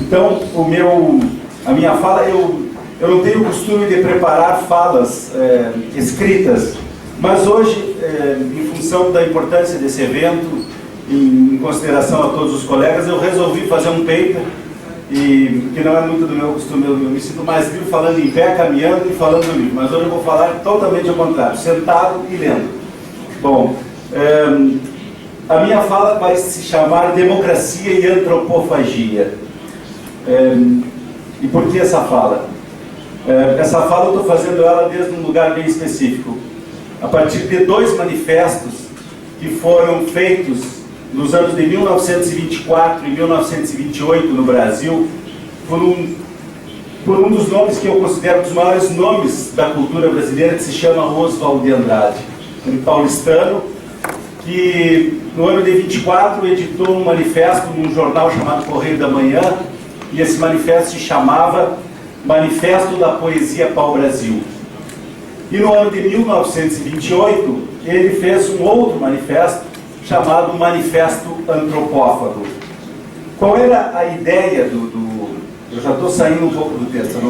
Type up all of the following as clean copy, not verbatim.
Então, a minha fala, eu não tenho o costume de preparar falas escritas, mas hoje, em função da importância desse evento, em consideração a todos os colegas, eu resolvi fazer um paper, que não é muito do meu costume. Eu me sinto mais livre falando em pé, caminhando e falando no livro, mas hoje eu vou falar totalmente ao contrário, sentado e lendo. Bom, a minha fala vai se chamar Democracia e Antropofagia. E por que essa fala? Essa fala eu estou fazendo ela desde um lugar bem específico, a partir de 2 manifestos que foram feitos nos anos de 1924 e 1928 no Brasil, por um dos nomes que eu considero dos maiores nomes da cultura brasileira, que se chama Oswald de Andrade, um paulistano que no ano de 24 editou um manifesto num jornal chamado Correio da Manhã, e esse manifesto se chamava Manifesto da Poesia Pau-Brasil. E no ano de 1928 ele fez um outro manifesto chamado Manifesto Antropófago. Qual era a ideia eu já estou saindo um pouco do texto, eu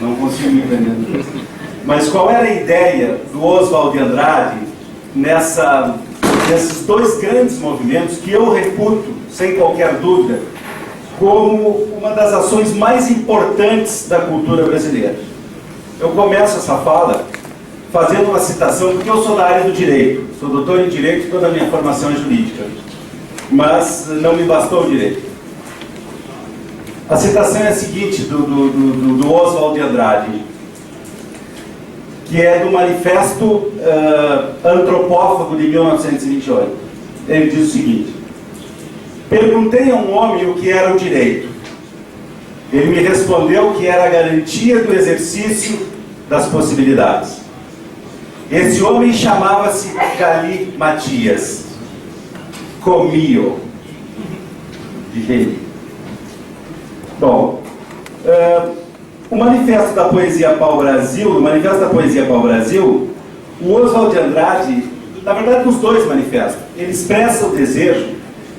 não consigo me entender do texto. Mas qual era a ideia do Oswald de Andrade nesses 2 grandes movimentos que eu reputo, sem qualquer dúvida, como uma das ações mais importantes da cultura brasileira? Eu começo essa fala fazendo uma citação, porque eu sou da área do direito, sou doutor em direito, toda a minha formação é jurídica, mas não me bastou o direito. A citação é a seguinte, do Oswald de Andrade, que é do Manifesto Antropófago de 1928. Ele diz o seguinte: perguntei a um homem o que era o direito. Ele me respondeu que era a garantia do exercício das possibilidades. Esse homem chamava-se Gali Matias, Comio, de Geli. Bom, o Manifesto da Poesia Pau-Brasil, o Oswald de Andrade, na verdade nos 2 manifestos, ele expressa o desejo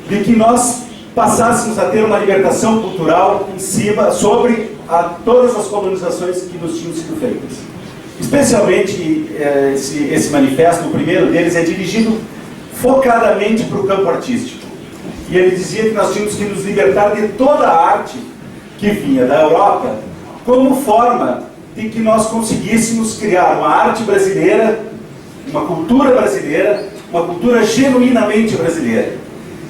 de que nós passássemos a ter uma libertação cultural sobre todas as colonizações que nos tinham sido feitas. Especialmente esse manifesto, o primeiro deles, é dirigido focadamente para o campo artístico. E ele dizia que nós tínhamos que nos libertar de toda a arte que vinha da Europa, como forma de que nós conseguíssemos criar uma arte brasileira, uma cultura genuinamente brasileira.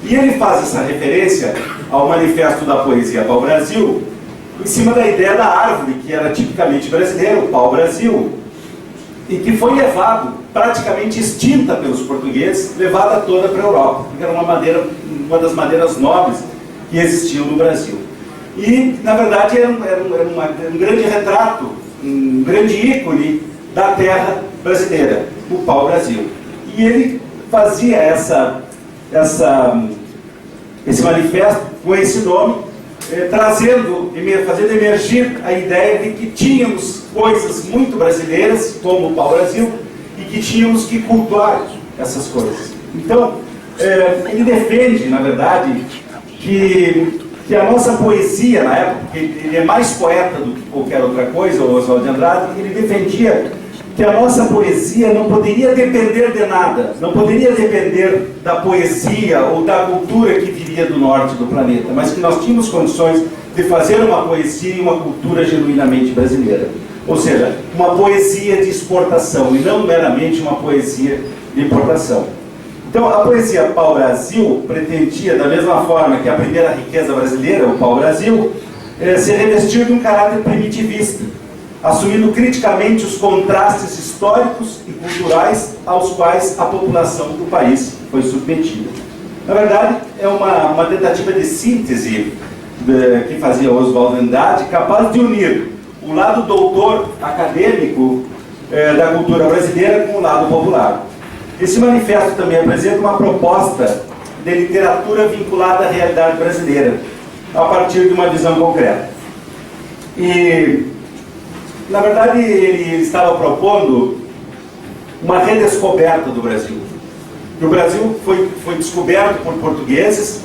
E ele faz essa referência ao Manifesto da Poesia Pau-Brasil, em cima da ideia da árvore, que era tipicamente brasileira, o pau-brasil, e que foi praticamente extinta pelos portugueses, levada toda para a Europa, porque era uma das madeiras nobres que existiam no Brasil. E, na verdade, era um grande retrato, um grande ícone da terra brasileira, o pau-brasil. E ele fazia esse manifesto com esse nome, fazendo emergir a ideia de que tínhamos coisas muito brasileiras, como o pau-brasil, e que tínhamos que cultuar essas coisas. Então, ele defende, na verdade, que a nossa poesia, na época, porque ele é mais poeta do que qualquer outra coisa, o Oswald de Andrade, ele defendia que a nossa poesia não poderia depender de nada, não poderia depender da poesia ou da cultura que viria do norte do planeta, mas que nós tínhamos condições de fazer uma poesia e uma cultura genuinamente brasileira. Ou seja, uma poesia de exportação e não meramente uma poesia de importação. Então, a poesia pau-brasil pretendia, da mesma forma que a primeira riqueza brasileira, o pau-brasil, se revestir de um caráter primitivista, assumindo criticamente os contrastes históricos e culturais aos quais a população do país foi submetida. Na verdade, é uma tentativa de síntese que fazia Oswald de Andrade, capaz de unir o lado doutor acadêmico da cultura brasileira com o lado popular. Esse manifesto também apresenta uma proposta de literatura vinculada à realidade brasileira, a partir de uma visão concreta. E, na verdade, ele estava propondo uma redescoberta do Brasil. O Brasil foi descoberto por portugueses,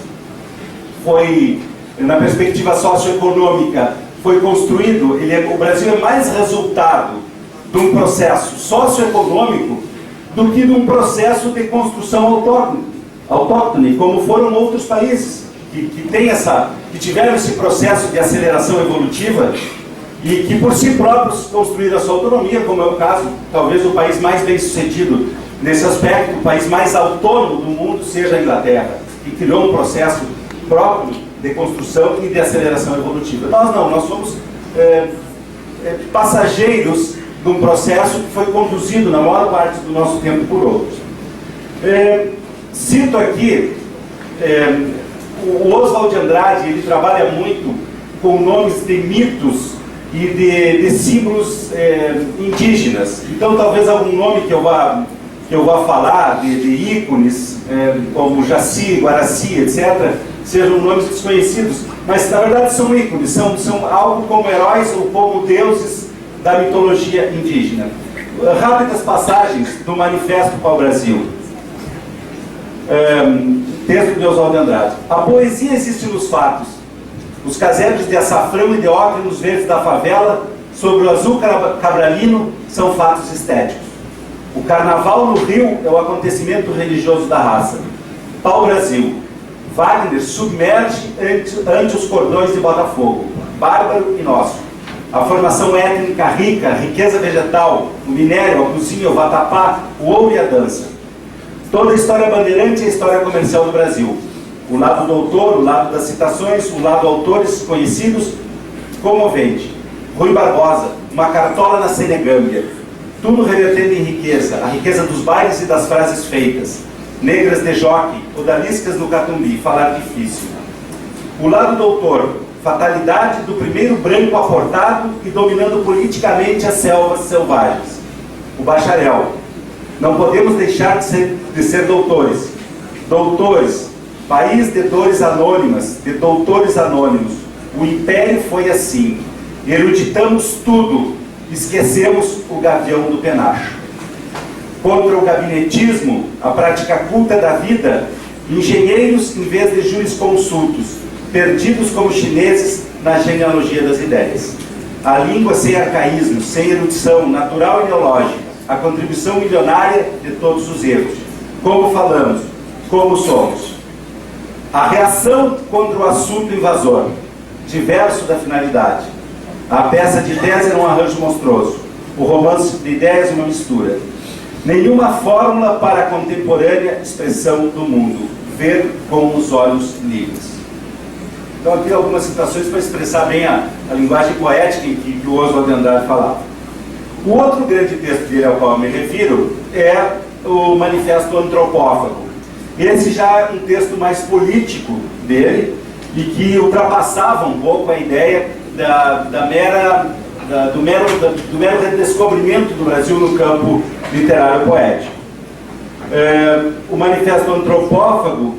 foi na perspectiva socioeconômica, foi construído, o Brasil é mais resultado de um processo socioeconômico do que de um processo de construção autóctone, como foram outros países que tiveram esse processo de aceleração evolutiva e que por si próprios construíram a sua autonomia, como é o caso, talvez o país mais bem sucedido nesse aspecto, o país mais autônomo do mundo seja a Inglaterra, que criou um processo próprio de construção e de aceleração evolutiva. Nós não, nós somos passageiros de um processo que foi conduzido na maior parte do nosso tempo por outros. Cito aqui o Oswald de Andrade. Ele trabalha muito com nomes de mitos e de símbolos indígenas. Então talvez algum nome que eu vá falar de ícones, como Jaci, Guaraci, etc., sejam nomes desconhecidos, mas na verdade são ícones, são algo como heróis ou como deuses da mitologia indígena. Rápidas passagens do Manifesto Pau-Brasil. Texto de Oswald de Andrade. A poesia existe nos fatos. Os casebres de açafrão e de ocre nos verdes da favela, sobre o azul cabralino, são fatos estéticos. O carnaval no Rio é o acontecimento religioso da raça. Pau-Brasil. Wagner submerge ante os cordões de Botafogo. Bárbaro e nosso. A formação étnica rica, a riqueza vegetal, o minério, a cozinha, o vatapá, o ouro e a dança. Toda a história bandeirante é a história comercial do Brasil. O lado do autor, o lado das citações, o lado autores conhecidos, comovente. Rui Barbosa, uma cartola na Senegâmbia. Tudo revertendo em riqueza, a riqueza dos bailes e das frases feitas. Negras de jockey, odaliscas no Catumbi, falar difícil. O lado do autor, fatalidade do primeiro branco aportado e dominando politicamente as selvas selvagens. O bacharel, não podemos deixar de ser doutores. Doutores, país de dores anônimas, de doutores anônimos. O império foi assim. Eruditamos tudo, esquecemos o gavião do penacho. Contra o gabinetismo, a prática culta da vida, engenheiros em vez de jurisconsultos, perdidos como chineses na genealogia das ideias. A língua sem arcaísmo, sem erudição, natural e ideológica, a contribuição milionária de todos os erros. Como falamos, como somos. A reação contra o assunto invasor, diverso da finalidade. A peça de ideias era um arranjo monstruoso. O romance de ideias uma mistura. Nenhuma fórmula para a contemporânea expressão do mundo. Ver com os olhos livres. Então aqui algumas citações para expressar bem a linguagem poética em que o Oswald de Andrade falava. O outro grande texto dele ao qual eu me refiro é o Manifesto Antropófago. Esse já é um texto mais político dele e que ultrapassava um pouco a ideia do mero redescobrimento do Brasil no campo literário poético. O Manifesto Antropófago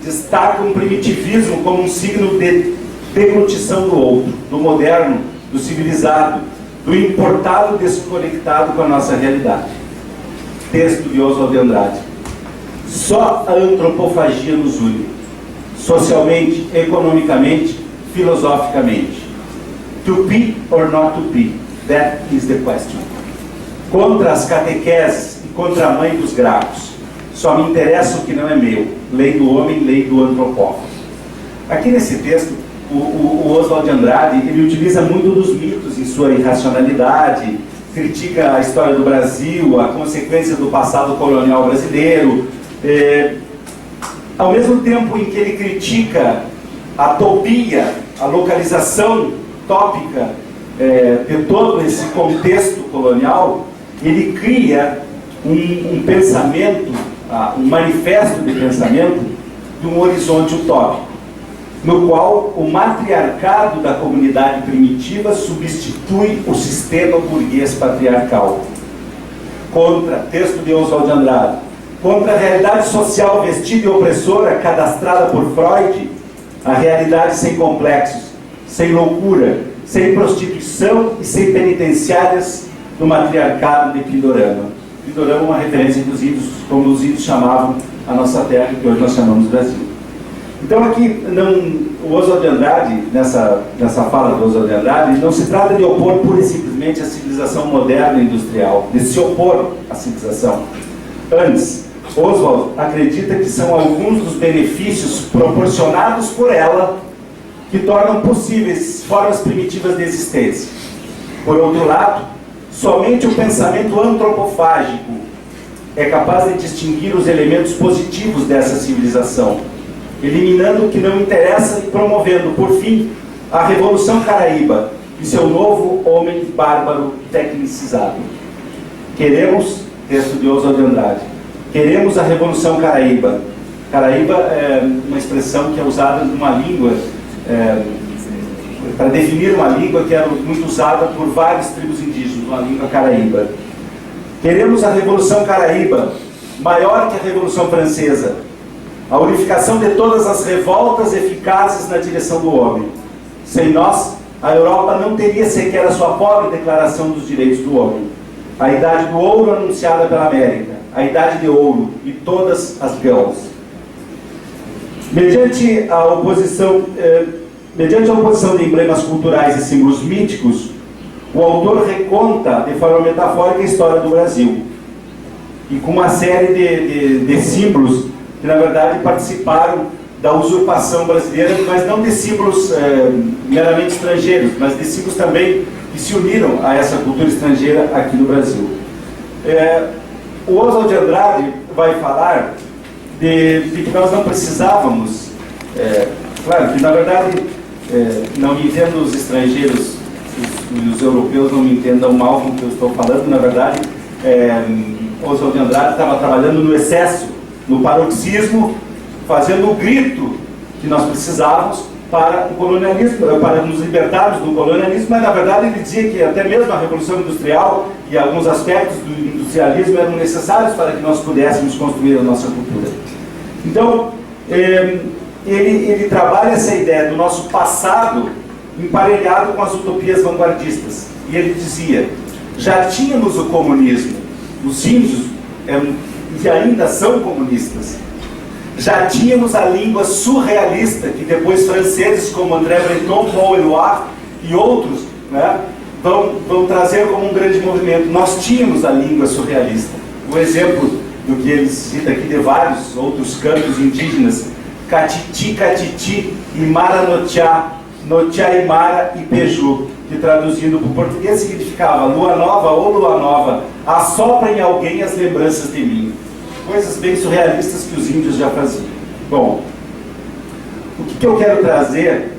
destaca um primitivismo como um signo de deglutição do outro, do moderno, do civilizado, do importado desconectado com a nossa realidade. Texto de Oswald de Andrade. Só a antropofagia nos une, socialmente, economicamente, filosoficamente. To be or not to be, that is the question. Contra as catequeses e contra a mãe dos gracos. Só me interessa o que não é meu. Lei do homem, lei do antropófago. Aqui nesse texto, o Oswald de Andrade, ele utiliza muito dos mitos em sua irracionalidade, critica a história do Brasil, a consequência do passado colonial brasileiro. Ao mesmo tempo em que ele critica a topia, a localização tópica de todo esse contexto colonial, ele cria um pensamento, um manifesto de pensamento de um horizonte utópico, no qual o matriarcado da comunidade primitiva substitui o sistema burguês patriarcal. Contra, texto de Oswald de Andrade, contra a realidade social vestida e opressora cadastrada por Freud, a realidade sem complexos, sem loucura, sem prostituição e sem penitenciárias do matriarcado de Pindorama. Pindorama é uma referência dos índios, como os índios chamavam a nossa terra, que hoje nós chamamos Brasil. Então aqui o Oswald de Andrade, nessa fala do Oswald de Andrade, não se trata de opor pura e simplesmente a civilização moderna e industrial, de se opor à civilização. Antes, Oswald acredita que são alguns dos benefícios proporcionados por ela que tornam possíveis formas primitivas de existência. Por outro lado, somente o pensamento antropofágico é capaz de distinguir os elementos positivos dessa civilização, eliminando o que não interessa e promovendo, por fim, a Revolução Caraíba e seu novo homem bárbaro tecnicizado. Queremos, texto de Oswald de Andrade, queremos a Revolução Caraíba. Caraíba é uma expressão que é usada numa língua, para definir uma língua que era muito usada por várias tribos indígenas, uma língua caraíba. Queremos a Revolução Caraíba, maior que a Revolução Francesa, a unificação de todas as revoltas eficazes na direção do homem. Sem nós, a Europa não teria sequer a sua pobre Declaração dos Direitos do Homem. A Idade do Ouro anunciada pela América, a Idade de Ouro e todas as guerras. Mediante a oposição de emblemas culturais e símbolos míticos, o autor reconta de forma metafórica a história do Brasil, e com uma série de símbolos que, na verdade, participaram da usurpação brasileira, mas não de símbolos meramente estrangeiros, mas de símbolos também que se uniram a essa cultura estrangeira aqui no Brasil. O Oswald de Andrade vai falar de que nós não precisávamos, claro que, na verdade, não me entendam os estrangeiros, os europeus não me entendam mal com o que eu estou falando, na verdade, Oswald de Andrade estava trabalhando no excesso, no paroxismo, fazendo o grito que nós precisávamos para o colonialismo, para nos libertarmos do colonialismo, mas na verdade ele dizia que até mesmo a Revolução Industrial e alguns aspectos do industrialismo eram necessários para que nós pudéssemos construir a nossa cultura. Então, ele trabalha essa ideia do nosso passado emparelhado com as utopias vanguardistas. E ele dizia, já tínhamos o comunismo, os índios e ainda são comunistas. Já tínhamos a língua surrealista, que depois franceses como André Breton, Paul Éluard e outros, né, vão trazer como um grande movimento. Nós tínhamos a língua surrealista. O exemplo do que ele cita aqui de vários outros cantos indígenas, Catiti, Catiti, Imara Notiá, Notiá Imara e Peju, que traduzindo para o português significava lua nova ou lua nova, assopra em alguém as lembranças de mim. Coisas bem surrealistas que os índios já faziam. Bom, o que eu quero trazer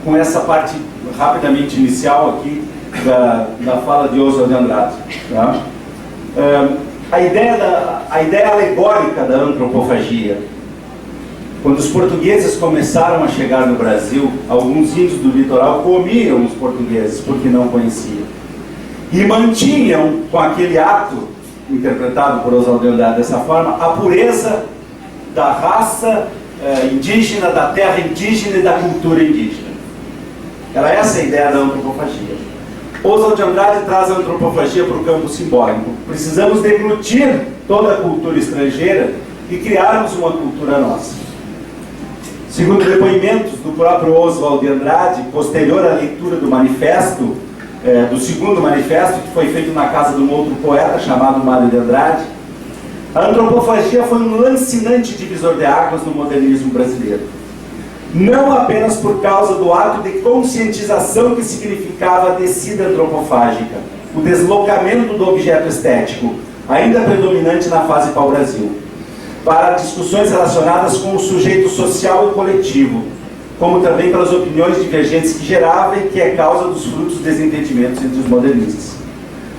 com essa parte rapidamente inicial aqui da fala de Oswald de Andrade, tá? A ideia alegórica da antropofagia. Quando os portugueses começaram a chegar no Brasil, alguns índios do litoral comiam os portugueses porque não conheciam. E mantinham, com aquele ato, interpretado por Oswald de Andrade dessa forma, a pureza da raça indígena, da terra indígena e da cultura indígena. Era essa a ideia da antropofagia. Oswald de Andrade traz a antropofagia para o campo simbólico. Precisamos deglutir toda a cultura estrangeira e criarmos uma cultura nossa. Segundo depoimentos do próprio Oswald de Andrade, posterior à leitura do manifesto, do segundo manifesto, que foi feito na casa de um outro poeta chamado Mário de Andrade, a antropofagia foi um lancinante divisor de águas no modernismo brasileiro. Não apenas por causa do ato de conscientização que significava a descida antropofágica, o deslocamento do objeto estético, ainda predominante na fase pau-brasil, para discussões relacionadas com o sujeito social e coletivo, como também pelas opiniões divergentes que gerava e que é causa dos frutos desentendimentos entre os modernistas.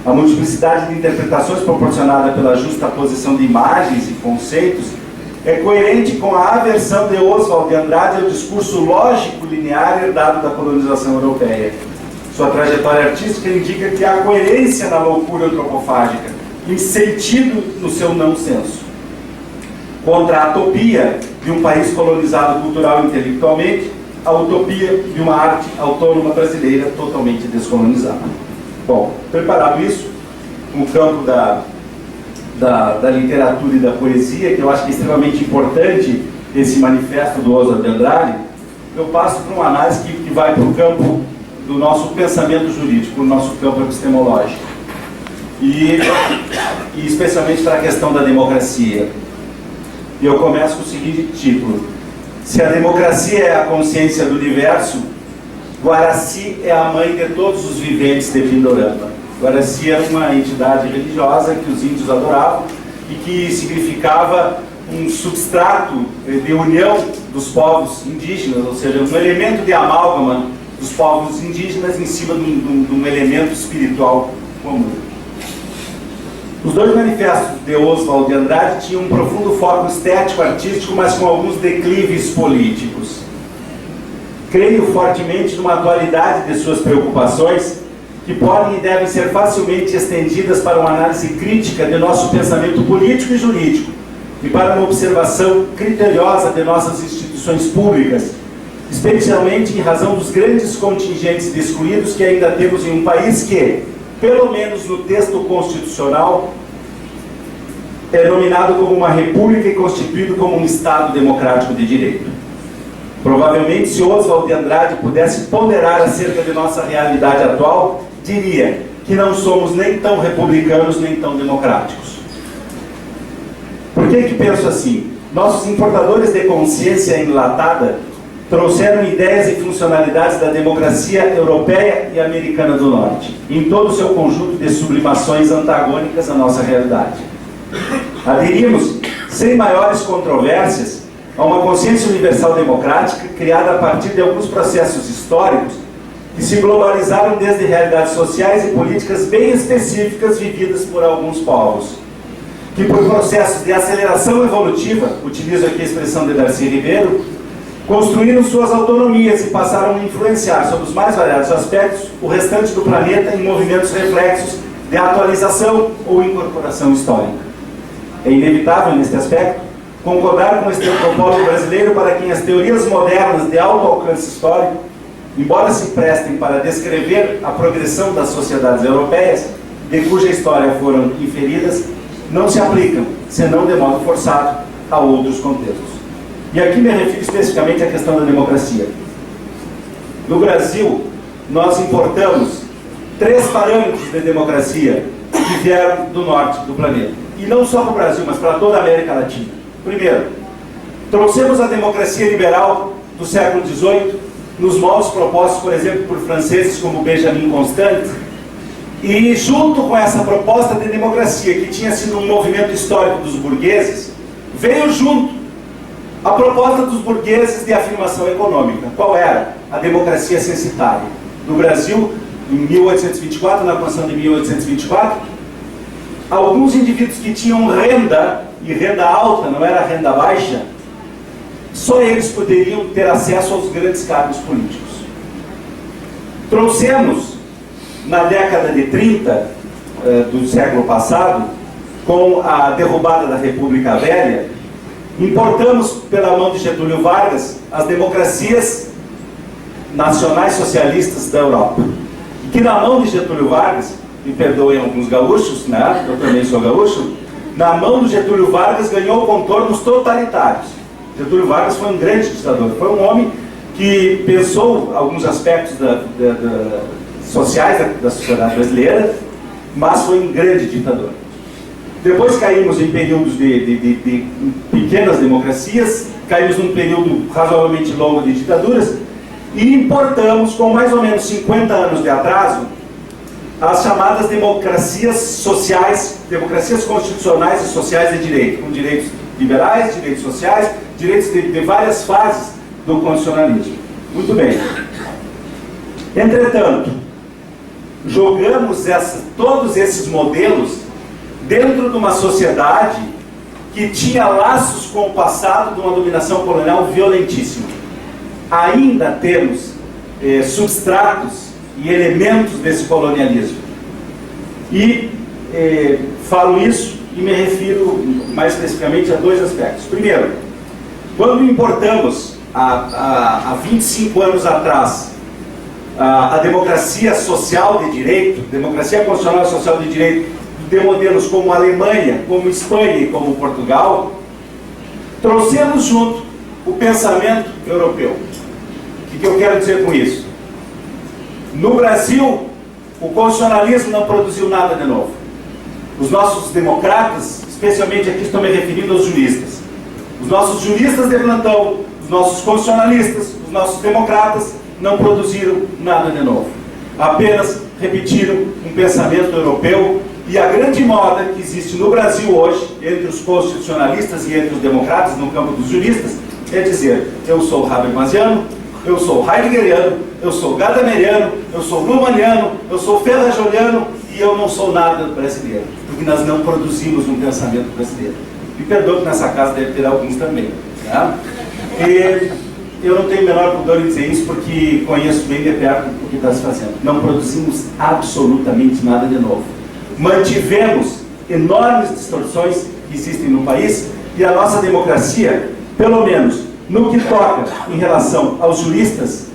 A multiplicidade de interpretações proporcionada pela justa posição de imagens e conceitos é coerente com a aversão de Oswald de Andrade ao discurso lógico linear herdado da colonização europeia. Sua trajetória artística indica que há coerência na loucura antropofágica, em sentido no seu não senso. Contra a utopia de um país colonizado cultural e intelectualmente, a utopia de uma arte autônoma brasileira totalmente descolonizada. Bom, preparado isso, no campo da literatura e da poesia, que eu acho que é extremamente importante desse manifesto do Oswald de Andrade, eu passo para uma análise que vai para o campo do nosso pensamento jurídico, para o nosso campo epistemológico, e especialmente para a questão da democracia. E eu começo com o seguinte título: se a democracia é a consciência do universo, Guaraci é a mãe de todos os viventes de Pindorama. Guaraci era uma entidade religiosa que os índios adoravam e que significava um substrato de união dos povos indígenas, ou seja, um elemento de amálgama dos povos indígenas em cima de um elemento espiritual comum. Os dois manifestos de Oswald de Andrade tinham um profundo foco estético, artístico, mas com alguns declives políticos. Creio fortemente numa atualidade de suas preocupações que podem e devem ser facilmente estendidas para uma análise crítica de nosso pensamento político e jurídico e para uma observação criteriosa de nossas instituições públicas, especialmente em razão dos grandes contingentes de excluídos que ainda temos em um país que, pelo menos no texto constitucional, é nominado como uma república e constituído como um Estado democrático de direito. Provavelmente, se Oswald de Andrade pudesse ponderar acerca de nossa realidade atual, diria que não somos nem tão republicanos nem tão democráticos. Por que penso assim? Nossos importadores de consciência enlatada trouxeram ideias e funcionalidades da democracia europeia e americana do norte, em todo o seu conjunto de sublimações antagônicas à nossa realidade. Aderimos, sem maiores controvérsias, a uma consciência universal democrática criada a partir de alguns processos históricos que se globalizaram desde realidades sociais e políticas bem específicas vividas por alguns povos, que por processos de aceleração evolutiva, utilizo aqui a expressão de Darcy Ribeiro, construíram suas autonomias e passaram a influenciar sobre os mais variados aspectos o restante do planeta em movimentos reflexos de atualização ou incorporação histórica. É inevitável, neste aspecto, concordar com este antropólogo brasileiro para quem as teorias modernas de alto alcance histórico, embora se prestem para descrever a progressão das sociedades europeias, de cuja história foram inferidas, não se aplicam, senão de modo forçado, a outros contextos. E aqui me refiro especificamente à questão da democracia. No Brasil, nós importamos 3 parâmetros de democracia que vieram do norte do planeta. E não só para o Brasil, mas para toda a América Latina. Primeiro, trouxemos a democracia liberal do século XVIII, nos moldes propostos, por exemplo, por franceses como Benjamin Constant, e junto com essa proposta de democracia, que tinha sido um movimento histórico dos burgueses, veio junto a proposta dos burgueses de afirmação econômica. Qual era? A democracia censitária. No Brasil, em 1824, na Constituição de 1824, alguns indivíduos que tinham renda, e renda alta, não era renda baixa, só eles poderiam ter acesso aos grandes cargos políticos. Trouxemos, na década de 30 do século passado, com a derrubada da República Velha, importamos pela mão de Getúlio Vargas as democracias nacionais socialistas da Europa. E que na mão de Getúlio Vargas, me perdoem alguns gaúchos, né? Eu também sou gaúcho, na mão do Getúlio Vargas ganhou contornos totalitários. Getúlio Vargas foi um grande ditador, foi um homem que pensou alguns aspectos sociais da sociedade brasileira, mas foi um grande ditador. Depois caímos em períodos de pequenas democracias, caímos num período razoavelmente longo de ditaduras, e importamos, com mais ou menos 50 anos de atraso, as chamadas democracias sociais, democracias constitucionais e sociais de direito, com direitos liberais, direitos sociais, direitos de várias fases do constitucionalismo. Muito bem. Entretanto, jogamos todos esses modelos dentro de uma sociedade que tinha laços com o passado de uma dominação colonial violentíssima. Ainda temos substratos e elementos desse colonialismo. E falo isso e me refiro mais especificamente a 2 aspectos. Primeiro, quando importamos há 25 anos atrás a democracia social de direito, democracia constitucional e social de direito, de modelos como a Alemanha, como Espanha e como Portugal, trouxemos junto o pensamento europeu. O que eu quero dizer com isso? No Brasil, o constitucionalismo não produziu nada de novo. Os nossos democratas, especialmente aqui estou me referindo aos juristas, os nossos juristas de plantão, os nossos constitucionalistas, os nossos democratas, não produziram nada de novo. Apenas repetiram um pensamento europeu, e a grande moda que existe no Brasil hoje, entre os constitucionalistas e entre os democratas, no campo dos juristas, é dizer: eu sou habermasiano, eu sou heideggeriano, eu sou gadameriano, eu sou luhmanniano, eu sou ferrajoliano e eu não sou nada brasileiro, porque nós não produzimos um pensamento brasileiro. Me perdoe que nessa casa deve ter alguns também. Tá? E eu não tenho o menor pudor em dizer isso, porque conheço bem de perto o que está se fazendo. Não produzimos absolutamente nada de novo. Mantivemos enormes distorções que existem no país, e a nossa democracia, pelo menos no que toca em relação aos juristas,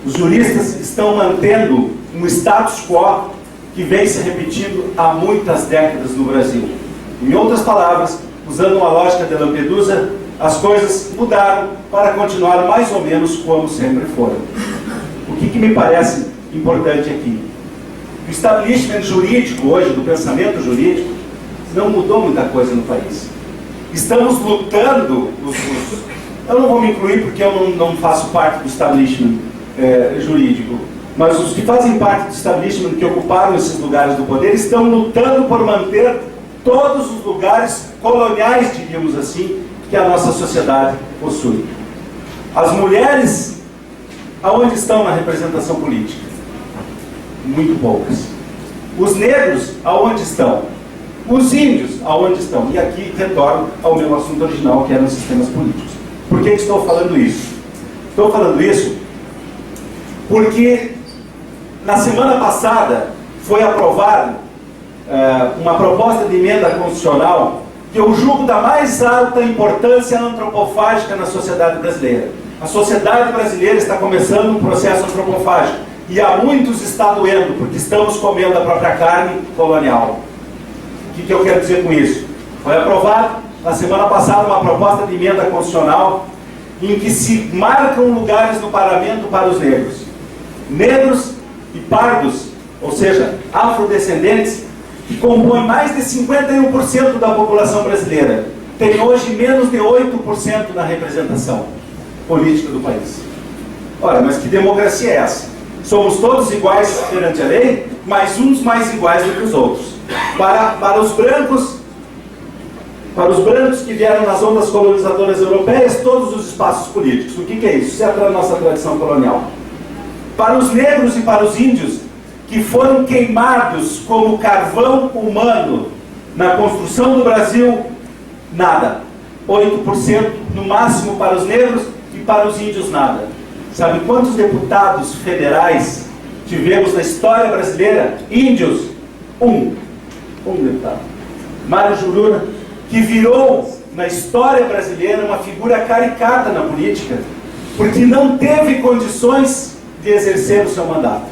os juristas estão mantendo um status quo que vem se repetindo há muitas décadas no Brasil. Em outras palavras, usando uma lógica de Lampedusa, as coisas mudaram para continuar mais ou menos como sempre foram. O que me parece importante aqui? O establishment jurídico hoje, do pensamento jurídico, não mudou muita coisa no país. Estamos lutando, eu não vou me incluir porque eu não faço parte do establishment jurídico, mas os que fazem parte do establishment, que ocuparam esses lugares do poder, estão lutando por manter todos os lugares coloniais, diríamos assim, que a nossa sociedade possui. As mulheres, aonde estão na representação política? Muito poucas. Os negros, aonde estão? Os índios, aonde estão? E aqui retorno ao meu assunto original, que eram os sistemas políticos. Por que estou falando isso? Estou falando isso porque na semana passada foi aprovada uma proposta de emenda constitucional que eu julgo da mais alta importância antropofágica na sociedade brasileira. A sociedade brasileira está começando um processo antropofágico, e há muitos está doendo, porque estamos comendo a própria carne colonial. O que eu quero dizer com isso? Foi aprovado na semana passada uma proposta de emenda constitucional em que se marcam lugares no parlamento para os negros. Negros e pardos, ou seja, afrodescendentes, que compõem mais de 51% da população brasileira, tem hoje menos de 8% na representação política do país. Ora, mas que democracia é essa? Somos todos iguais perante a lei, mas uns mais iguais do que os outros. Para os brancos que vieram nas ondas colonizadoras europeias, todos os espaços políticos. O que é isso? Isso é a nossa tradição colonial. Para os negros e para os índios, que foram queimados como carvão humano na construção do Brasil, nada. 8% no máximo para os negros, e para os índios nada. Sabe quantos deputados federais tivemos na história brasileira? Índios, um deputado. Mário Juruna, que virou na história brasileira uma figura caricata na política, porque não teve condições de exercer o seu mandato.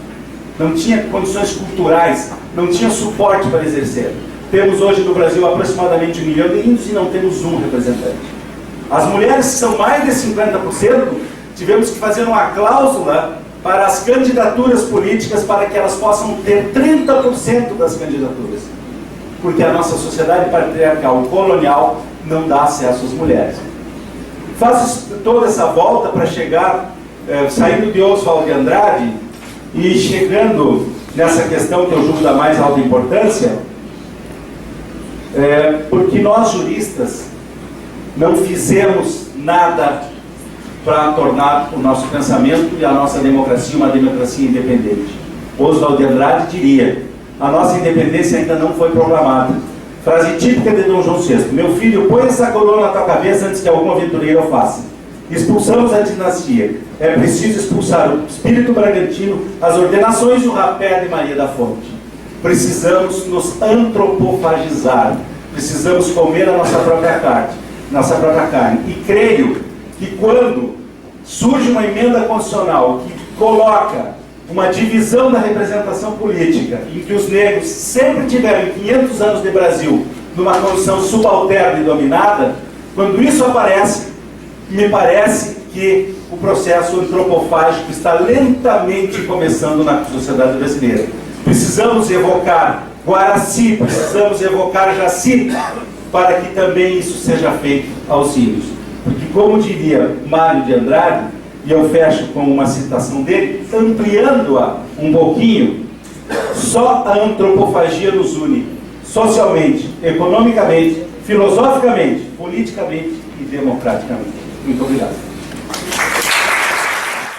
Não tinha condições culturais, não tinha suporte para exercer. Temos hoje no Brasil aproximadamente 1 milhão de índios e não temos um representante. As mulheres, que são mais de 50%, tivemos que fazer uma cláusula para as candidaturas políticas para que elas possam ter 30% das candidaturas. Porque a nossa sociedade patriarcal colonial não dá acesso às mulheres. Faço toda essa volta para chegar, saindo de Oswald de Andrade e chegando nessa questão que eu julgo da mais alta importância, porque nós juristas não fizemos nada para tornar o nosso pensamento e a nossa democracia uma democracia independente. Oswald de Andrade diria: a nossa independência ainda não foi proclamada. Frase típica de Dom João VI: meu filho, põe essa coroa na tua cabeça antes que algum aventureiro a faça. Expulsamos a dinastia. É preciso expulsar o espírito bragantino, as ordenações e o rapé de Maria da Fonte. Precisamos nos antropofagizar. Precisamos comer a nossa própria carne. E creio que quando surge uma emenda constitucional que coloca uma divisão da representação política, em que os negros sempre tiveram 500 anos de Brasil numa condição subalterna e dominada, quando isso aparece, me parece que o processo antropofágico está lentamente começando na sociedade brasileira. Precisamos evocar Guaraci, precisamos evocar Jaci, para que também isso seja feito aos índios. Porque, como diria Mário de Andrade, e eu fecho com uma citação dele, ampliando-a um pouquinho, só a antropofagia nos une, socialmente, economicamente, filosoficamente, politicamente e democraticamente. Muito obrigado.